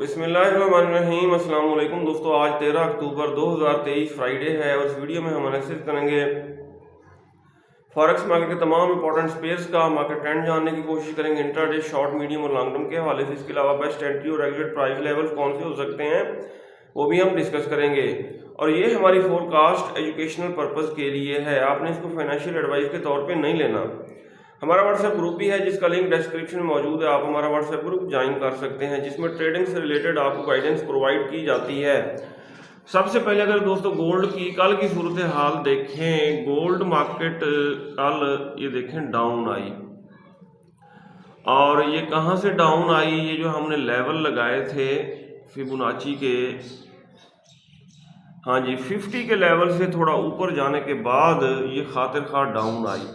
बिस्मिल्लाहिर्रहमानिर्रहीम। अस्सलाम वालेकुम दोस्तों, आज 13 अक्टूबर 2023 फ्राइडे है और इस वीडियो में हम एनालिसिस करेंगे फॉरेक्स मार्केट के तमाम इंपॉर्टेंट स्पेयर्स का मार्केट ट्रेंड जानने की कोशिश करेंगे इंट्राडे, शॉर्ट, मीडियम और लॉन्ग टर्म के हवाले से। इसके अलावा बेस्ट एंट्री और एग्जिट प्राइस लेवल्स कौन से हो सकते हैं वो भी हम डिस्कस करेंगे। और ये हमारी फोरकास्ट एजुकेशनल पर्पज़ के लिए है, आपने इसको फाइनेंशियल एडवाइस के तौर पे नहीं लेना। हमारा व्हाट्सएप ग्रुप भी है जिसका लिंक डिस्क्रिप्शन में मौजूद है, आप हमारा व्हाट्सएप ग्रुप ज्वाइन कर सकते हैं जिसमें ट्रेडिंग से रिलेटेड आपको गाइडेंस प्रोवाइड की जाती है। सबसे पहले अगर दोस्तों गोल्ड की कल की सूरत हाल देखें, गोल्ड मार्केट कल ये देखें डाउन आई, और ये कहाँ से डाउन आई, ये जो हमने लेवल लगाए थे फिबोनाची के, हाँ जी 50 के लेवल से थोड़ा ऊपर जाने के बाद ये खातिर खा डाउन आई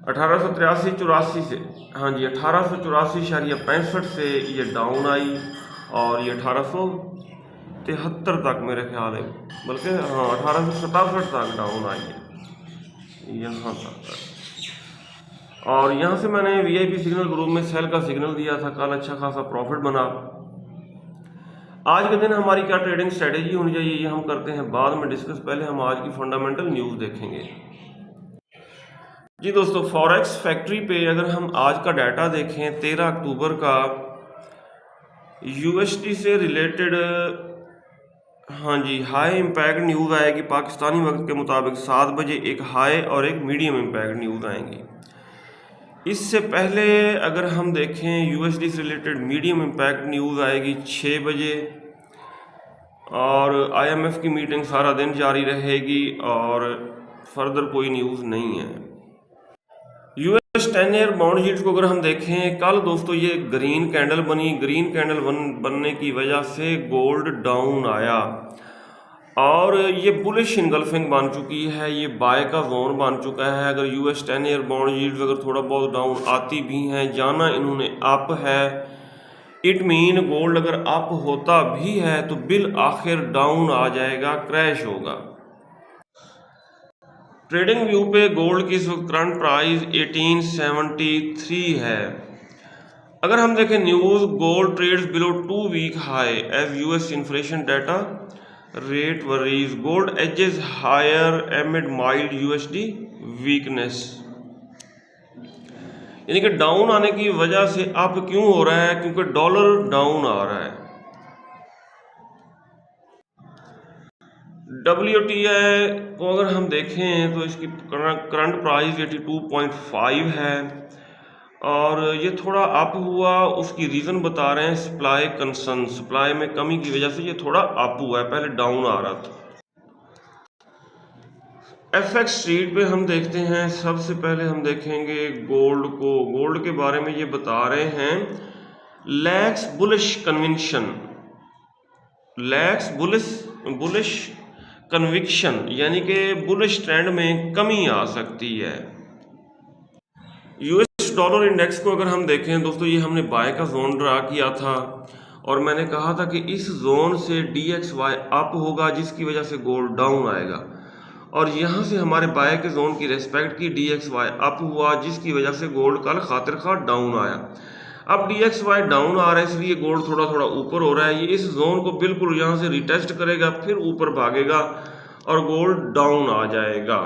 1883-84 से, हाँ जी 1884.65 से ये डाउन आई और ये 1873 तक मेरे ख्याल है, बल्कि हाँ 1867 तक डाउन आई है यहाँ तक। और यहाँ से मैंने वीआईपी सिग्नल ग्रुप में सेल का सिग्नल दिया था, कल अच्छा खासा प्रॉफिट बना। आज के दिन हमारी क्या ट्रेडिंग स्ट्रेटेजी होनी चाहिए ये हम करते हैं बाद में डिस्कस, पहले हम आज की फंडामेंटल न्यूज़ देखेंगे। जी दोस्तों, फॉरेक्स फैक्ट्री पे अगर हम आज का डाटा देखें 13 अक्टूबर का, यूएसडी से रिलेटेड हाँ जी हाई इम्पैक्ट न्यूज़ आएगी पाकिस्तानी वक्त के मुताबिक 7 बजे, एक हाई और एक मीडियम इम्पैक्ट न्यूज़ आएंगी। इससे पहले अगर हम देखें यूएसडी से रिलेटेड मीडियम इम्पैक्ट न्यूज़ आएगी 6 बजे, और आईएमएफ की मीटिंग सारा दिन जारी रहेगी और फर्दर कोई न्यूज़ नहीं है। यूएस 10 ईयर बॉन्ड यील्ड्स को अगर हम देखें कल दोस्तों ये ग्रीन कैंडल बनी, ग्रीन कैंडल बनने की वजह से गोल्ड डाउन आया और ये बुलिश इनगल्फिंग बन चुकी है, ये बाय का जोन बन चुका है। अगर यूएस 10 ईयर बॉन्ड यील्ड्स अगर थोड़ा बहुत डाउन आती भी हैं, जाना इन्होंने अप है, इट मीन गोल्ड अगर अप होता भी है तो बिल आखिर डाउन आ जाएगा, क्रैश होगा। ट्रेडिंग व्यू पे गोल्ड की इस वक्त करंट प्राइस 1873 है। अगर हम देखें news, gold trades below 2 week high as US inflation data rate worries, gold edges higher amid mild USD weakness. यानी कि डाउन आने की वजह से अप क्यों हो रहा है, क्योंकि डॉलर डाउन आ रहा है। WTI को अगर हम देखें तो इसकी करंट प्राइस 82.5 है और ये थोड़ा अप हुआ, उसकी रीज़न बता रहे हैं सप्लाई कंसर्न, सप्लाई में कमी की वजह से ये थोड़ा अप हुआ है, पहले डाउन आ रहा था। एफएक्स स्ट्रीट पे हम देखते हैं, सबसे पहले हम देखेंगे गोल्ड को, गोल्ड के बारे में ये बता रहे हैं lakhs bullish conviction, lakhs bullish conviction, यानी कि बुलिश ट्रेंड में कमी आ सकती है। यूएस डॉलर इंडेक्स को अगर हम देखें दोस्तों, ये हमने बाय का जोन ड्रा किया था और मैंने कहा था कि इस जोन से DXY अप होगा जिसकी वजह से गोल्ड डाउन आएगा, और यहाँ से हमारे बाय के जोन की रेस्पेक्ट की DXY अप हुआ जिसकी वजह से गोल्ड कल खातिर खा डाउन आया। अब DXY डाउन आ रहा है इसलिए गोल्ड थोड़ा थोड़ा ऊपर हो रहा है, ये इस जोन को बिल्कुल यहाँ से रिटेस्ट करेगा, फिर ऊपर भागेगा और गोल्ड डाउन आ जाएगा।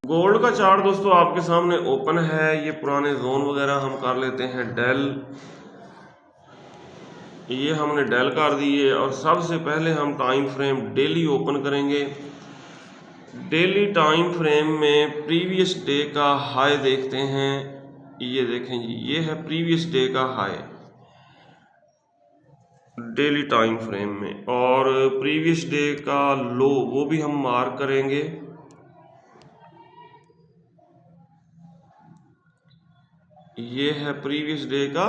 गोल्ड का चार्ट दोस्तों आपके सामने ओपन है, ये पुराने जोन वगैरह हम कर लेते हैं डेल, ये हमने डेल कर दिए और सबसे पहले हम टाइम फ्रेम डेली ओपन करेंगे। डेली टाइम फ्रेम में प्रीवियस डे का हाई देखते हैं, ये देखें जी ये है प्रीवियस डे का हाई डेली टाइम फ्रेम में, और प्रीवियस डे का लो वो भी हम मार्क करेंगे। ये है प्रीवियस डे का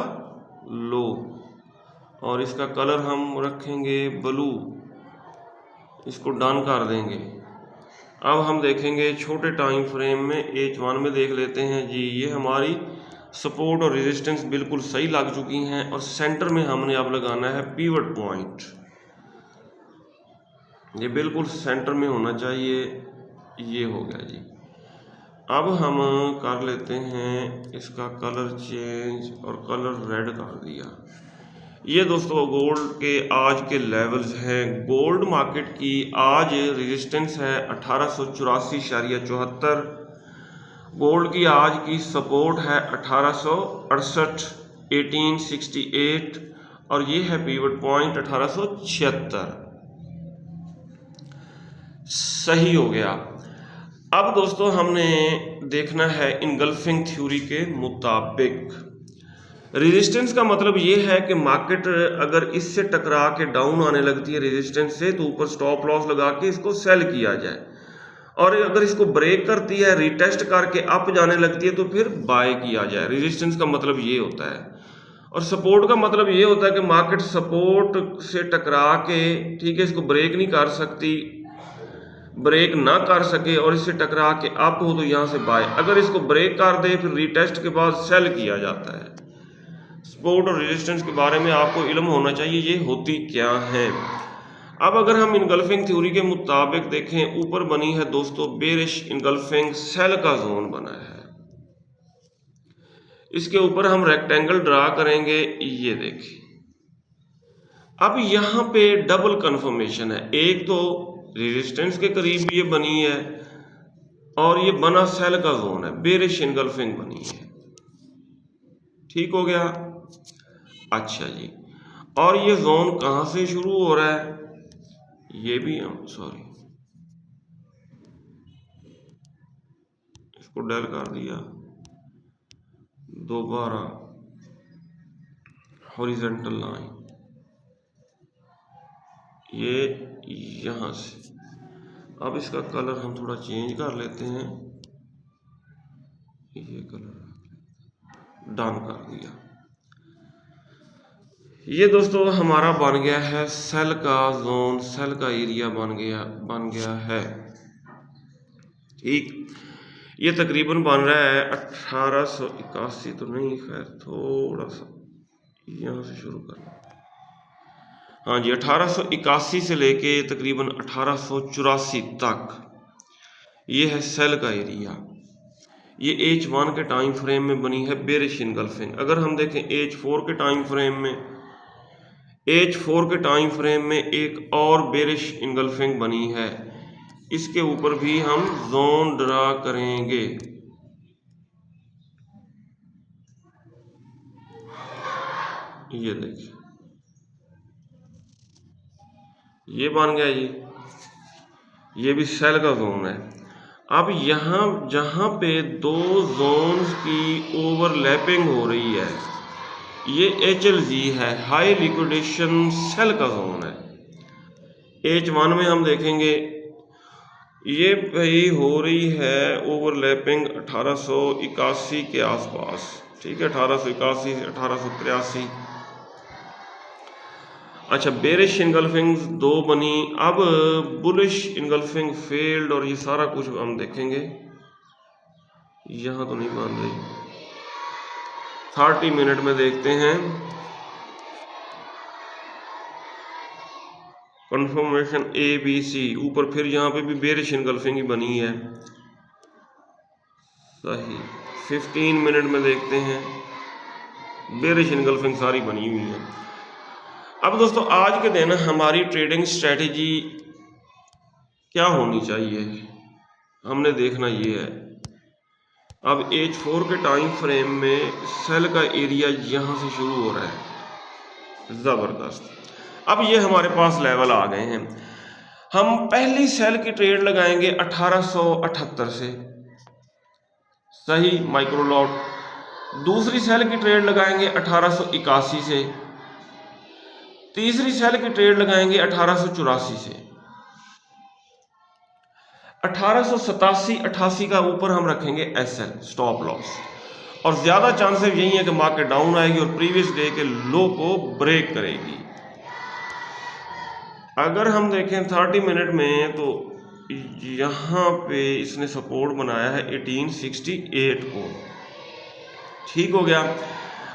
लो और इसका कलर हम रखेंगे ब्लू, इसको डन कर देंगे। अब हम देखेंगे छोटे टाइम फ्रेम में H1 में देख लेते हैं जी, ये हमारी सपोर्ट और रेजिस्टेंस बिल्कुल सही लग चुकी हैं और सेंटर में हमने अब लगाना है पिवट पॉइंट, ये बिल्कुल सेंटर में होना चाहिए, ये हो गया जी। अब हम कर लेते हैं इसका कलर चेंज और कलर रेड कर दिया। ये दोस्तों गोल्ड के आज के लेवल्स हैं। गोल्ड मार्केट की आज रेजिस्टेंस है 1884.74। गोल्ड की आज की सपोर्ट है 1868 1868 और ये है पिवट पॉइंट 1876। सही हो गया। अब दोस्तों हमने देखना है इनगल्फिंग थ्योरी के मुताबिक रेजिस्टेंस का मतलब ये है कि मार्केट अगर इससे टकरा के डाउन आने लगती है रेजिस्टेंस से तो ऊपर स्टॉप लॉस लगा के इसको सेल किया जाए, और अगर इसको ब्रेक करती है रीटेस्ट करके अप जाने लगती है तो फिर बाय किया जाए। रेजिस्टेंस का मतलब ये होता है। और सपोर्ट का मतलब ये होता है कि मार्केट सपोर्ट से टकरा के, ठीक है, इसको ब्रेक नहीं कर सकती, ब्रेक ना कर सके और इससे टकरा के अप हो तो यहाँ से बाय, अगर इसको ब्रेक कर दे फिर रीटेस्ट के बाद सेल किया जाता है। सपोर्ट और रेजिस्टेंस के बारे में आपको इल्म होना चाहिए ये होती क्या है। अब अगर हम इनगल्फिंग थ्योरी के मुताबिक देखें, ऊपर बनी है दोस्तों बेरिश इनगल्फिंग सेल का जोन बना है। इसके ऊपर हम रेक्टेंगल ड्रा करेंगे, ये देखिए। अब यहाँ पे डबल कंफर्मेशन है, एक तो रेजिस्टेंस के करीब ये बनी है और ये बना सेल का जोन है, बेरिश इनगल्फिंग बनी है। ठीक हो गया। अच्छा जी, और ये जोन कहां से शुरू हो रहा है, ये भी हम इसको डेल कर दिया, दोबारा हॉरिजॉन्टल लाइन ये यहां से। अब इसका कलर हम थोड़ा चेंज कर लेते हैं, ये कलर डन कर दिया। ये दोस्तों हमारा बन गया है सेल का जोन, सेल का एरिया बन गया है। ठीक, ये तकरीबन बन रहा है 1881 तो नहीं, खैर थोड़ा सा यहाँ से शुरू करना, हाँ जी, 1881 से लेके तकरीबन 1884 तक ये है सेल का एरिया। ये H1 के टाइम फ्रेम में बनी है बेरिश इनगल्फिंग। अगर हम देखें H4 के टाइम फ्रेम में, H4 के टाइम फ्रेम में एक और बेरिश इनगल्फिंग बनी है, इसके ऊपर भी हम जोन ड्रा करेंगे। ये देखिए, ये बन गया जी, ये भी सेल का जोन है। अब यहाँ जहाँ पे दो जोन्स की ओवरलैपिंग हो रही है, ये HLG है, हाई लिक्विडेशन सेल का जोन है। H1 में हम देखेंगे ये भाई हो रही है ओवरलैपिंग 1881 के आसपास, ठीक है, 1881 से 1883। अच्छा, बेरिश इनगल्फिंग दो बनी, अब बुलिश इनगल्फिंग फेल्ड, और ये सारा कुछ हम देखेंगे। यहाँ तो नहीं बन रही, 30 मिनट में देखते हैं। कंफर्मेशन ABC, ऊपर फिर यहाँ पे भी बेरिश इनगल्फिंग ही बनी है। सही, 15 मिनट में देखते हैं, बेरिश इनगल्फिंग सारी बनी हुई है। अब दोस्तों आज के दिन हमारी ट्रेडिंग स्ट्रेटेजी क्या होनी चाहिए, हमने देखना ये है। अब H4 के टाइम फ्रेम में सेल का एरिया यहाँ से शुरू हो रहा है, ज़बरदस्त। अब ये हमारे पास लेवल आ गए हैं। हम पहली सेल की ट्रेड लगाएंगे 1878 से, सही, माइक्रो लॉट। दूसरी सेल की ट्रेड लगाएंगे 1881 से, तीसरी सेल की ट्रेड लगाएंगे 1884 से। 1887-88 का ऊपर हम रखेंगे SL, स्टॉप लॉस, और ज्यादा चांसेस यही है कि मार्केट डाउन आएगी और प्रीवियस डे के लो को ब्रेक करेगी। अगर हम देखें 30 मिनट में तो यहाँ पे इसने सपोर्ट बनाया है 1868 को, ठीक हो गया।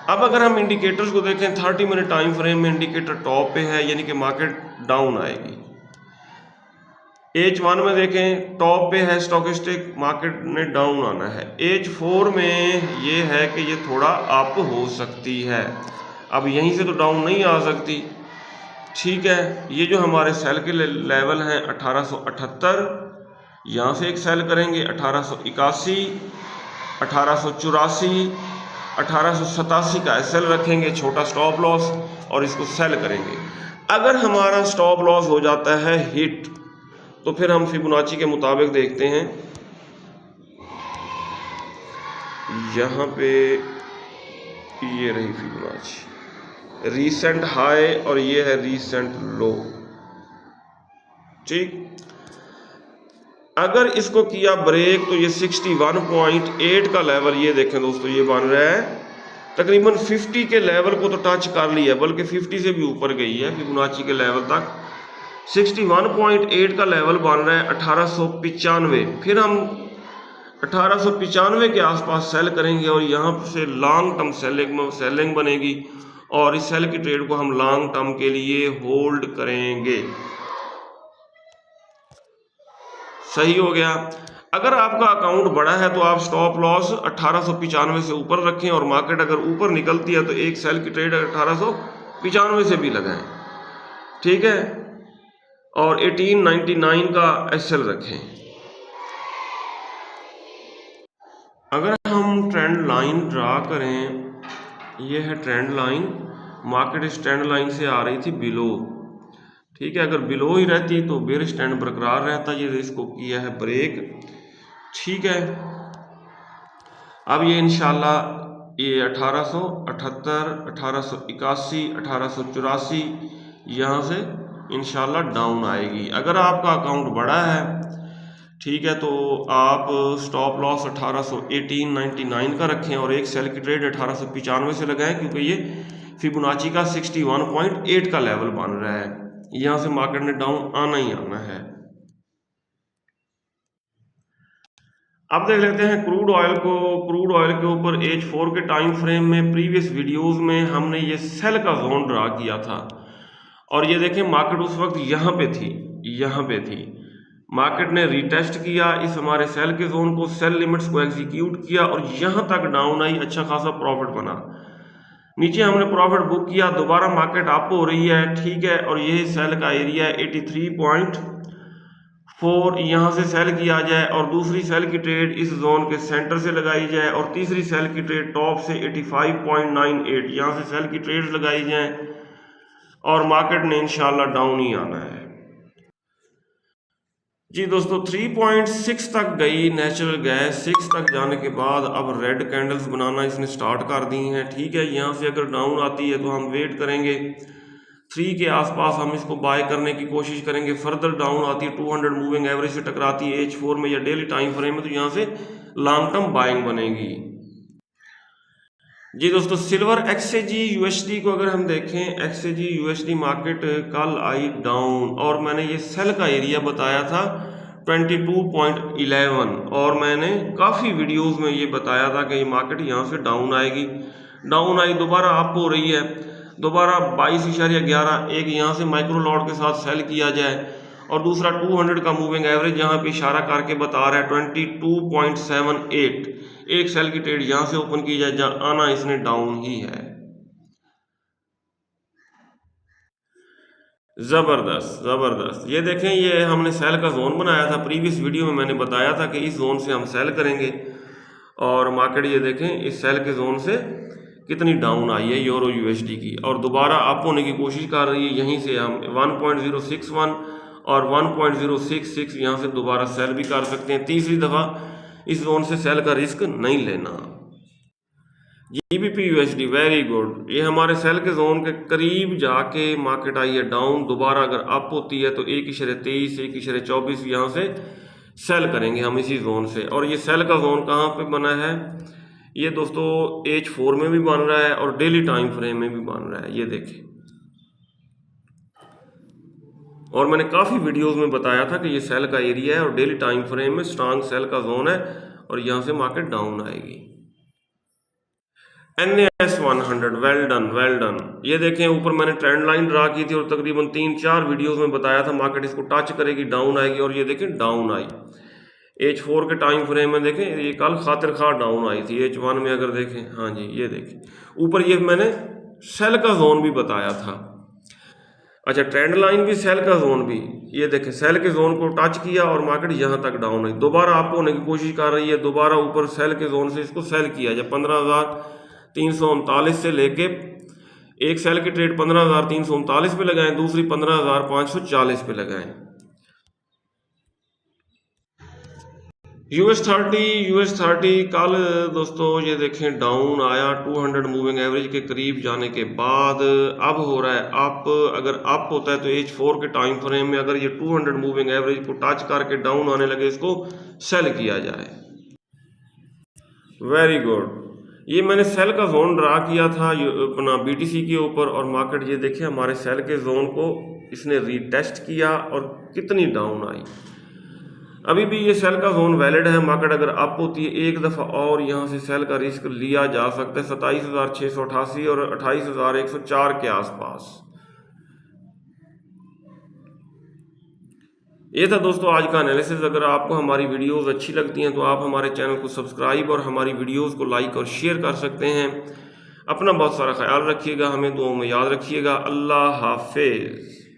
अब अगर हम इंडिकेटर्स को देखें 30 मिनट टाइम फ्रेम में, इंडिकेटर टॉप पे है, यानी कि मार्केट डाउन आएगी। H1 में देखें टॉप पे है स्टॉकिस्टिक, मार्केट ने डाउन आना है। H4 में ये है कि ये थोड़ा अप हो सकती है, अब यहीं से तो डाउन नहीं आ सकती, ठीक है। ये जो हमारे सेल के लेवल हैं 1878, यहाँ से एक सेल करेंगे 1881, 1884, 1887 का सेल रखेंगे छोटा स्टॉप लॉस और इसको सेल करेंगे। अगर हमारा स्टॉप लॉस हो जाता है हिट तो फिर हम फिबोनाची के मुताबिक देखते हैं, यहाँ पे ये रही फिबोनाची, रीसेंट हाई और ये है रीसेंट लो, ठीक। अगर इसको किया ब्रेक तो ये 61.8 का लेवल ये देखें दोस्तों, ये बन रहा है तकरीबन 50 के लेवल को तो टच कर लिया, बल्कि 50 से भी ऊपर गई है फिबोनाची के लेवल तक। 61.8 का लेवल बन रहा है 1895, फिर हम 1895 के आसपास सेल करेंगे और यहाँ से लॉन्ग टर्म सेलिंग बनेगी और इस सेल की ट्रेड को हम लॉन्ग टर्म के लिए होल्ड करेंगे। सही हो गया। अगर आपका अकाउंट बड़ा है तो आप स्टॉप लॉस 1895 से ऊपर रखें और मार्केट अगर ऊपर निकलती है तो एक सेल की ट्रेड 1895 से भी लगाएं, ठीक है। और 1899 का एसएल रखें। अगर हम ट्रेंड लाइन ड्रा करें, ये है ट्रेंड लाइन, मार्केट इस ट्रेंड लाइन से आ रही थी बिलो, ठीक है। अगर बिलो ही रहती तो बेयरिश ट्रेंड बरकरार रहता, ये इसको किया है ब्रेक, ठीक है। अब ये इंशाल्लाह ये 1878, 1881, 1884 यहाँ से इंशाल्लाह डाउन आएगी। अगर आपका अकाउंट बड़ा है, ठीक है, तो आप स्टॉप लॉस 1899 का रखें और एक सेल की ट्रेड 1895 से लगाएं, क्योंकि ये फिबोनाची का 61.8 का लेवल बन रहा है, यहाँ से मार्केट ने डाउन आना ही आना है। अब देख लेते हैं क्रूड ऑयल को। क्रूड ऑयल के ऊपर H4 के टाइम फ्रेम में प्रीवियस वीडियोस में हमने ये सेल का जोन ड्रा किया था और ये देखें मार्केट उस वक्त यहाँ पे थी, यहाँ पे थी। मार्केट ने रीटेस्ट किया इस हमारे सेल के जोन को, सेल लिमिट्स को एग्जीक्यूट किया और यहाँ तक डाउन आई, अच्छा खासा प्रॉफिट बना। नीचे हमने प्रॉफिट बुक किया, दोबारा मार्केट अप हो रही है, ठीक है, और यही सेल का एरिया है 83.4, यहाँ से सेल किया जाए और दूसरी सेल की ट्रेड इस जोन के सेंटर से लगाई जाए और तीसरी सेल की ट्रेड टॉप से 85.98, यहाँ से सेल की ट्रेड्स लगाई जाए और मार्केट ने इंशाल्लाह डाउन ही आना है। जी दोस्तों 3.6 तक गई नेचुरल गैस, 6 तक जाने के बाद अब रेड कैंडल्स बनाना इसने स्टार्ट कर दी हैं, ठीक है। यहाँ से अगर डाउन आती है तो हम वेट करेंगे 3 के आसपास, हम इसको बाय करने की कोशिश करेंगे। फर्दर डाउन आती है 200 मूविंग एवरेज से टकराती है H4 में या डेली टाइम फ्रेम में, तो यहाँ से लॉन्ग टर्म बाइंग बनेगी। जी दोस्तों सिल्वर XAG USD को अगर हम देखें, XAG USD मार्केट कल आई डाउन और मैंने ये सेल का एरिया बताया था 22.11 और मैंने काफ़ी वीडियोस में ये बताया था कि ये मार्केट यहाँ से डाउन आएगी। डाउन आई, दोबारा अप हो रही है, दोबारा 22.11, एक यहाँ से माइक्रो लॉट के साथ सेल किया जाए और दूसरा 200 का मूविंग एवरेज यहाँ पे इशारा करके बता रहा है 22.78, एक सेल की ट्रेड यहाँ से ओपन की जाए, जहाँ आना इसने डाउन ही है। जबरदस्त जबरदस्त, ये देखें ये हमने सेल का जोन बनाया था, प्रीवियस वीडियो में मैंने बताया था कि इस जोन से हम सेल करेंगे और मार्केट ये देखें इस सेल के जोन से कितनी डाउन आई है यूरो USD की और दोबारा अप होने की कोशिश कर रही है। यहीं से हम 1.061 और 1.066 यहाँ से दोबारा सेल भी कर सकते हैं, तीसरी दफ़ा इस जोन से सेल का रिस्क नहीं लेना। GBP USD वेरी गुड, ये हमारे सेल के जोन के करीब जाके मार्केट आई है डाउन, दोबारा अगर अप होती है तो 1.23, 1.24 यहाँ से सेल करेंगे हम इसी जोन से। और ये सेल का जोन कहाँ पे बना है, ये दोस्तों H4 में भी बन रहा है और डेली टाइम फ्रेम में भी बन रहा है, ये देखें। और मैंने काफ़ी वीडियोस में बताया था कि ये सेल का एरिया है और डेली टाइम फ्रेम में स्ट्रांग सेल का जोन है और यहाँ से मार्केट डाउन आएगी। NAS 100, well done well done. ये देखें ऊपर मैंने ट्रेंड लाइन ड्रा की थी और तकरीबन 3-4 वीडियोस में बताया था मार्केट इसको टच करेगी, डाउन आएगी, और ये देखें डाउन आई। H4 के टाइम फ्रेम में देखें ये कल खातिर खा डाउन आई थी। H1 में अगर देखें, हाँ जी ये देखें ऊपर, ये मैंने सेल का जोन भी बताया था। अच्छा, ट्रेंड लाइन भी, सेल का जोन भी, ये देखें सेल के जोन को टच किया और मार्केट यहाँ तक डाउन है। दोबारा अप होने की कोशिश कर रही है, दोबारा ऊपर सेल के जोन से इसको सेल किया। जब 15,339 से लेके एक सेल की ट्रेड 15,339 पे लगाएं, दूसरी 15,540 पे लगाएं। US30 कल दोस्तों ये देखें डाउन आया 200 मूविंग एवरेज के करीब जाने के बाद, अब हो रहा है अप। अगर अप होता है तो H4 के टाइम फ्रेम में अगर ये 200 मूविंग एवरेज को टच करके डाउन आने लगे, इसको सेल किया जाए। Very good. ये मैंने सेल का जोन ड्रा किया था अपना BTC के ऊपर, और मार्केट ये देखिए हमारे सेल के जोन को इसने रीटेस्ट किया और कितनी डाउन आई। अभी भी ये सेल का जोन वैलिड है। मार्केट अगर अप होती है एक दफ़ा और यहाँ से सेल का रिस्क लिया जा सकता है 27,688 और 28,104 के आसपास। ये था दोस्तों आज का एनालिसिस। अगर आपको हमारी वीडियोस अच्छी लगती हैं तो आप हमारे चैनल को सब्सक्राइब और हमारी वीडियोस को लाइक और शेयर कर सकते हैं। अपना बहुत सारा ख्याल रखिएगा, हमें दुआओं में याद रखिएगा। अल्लाह हाफिज़।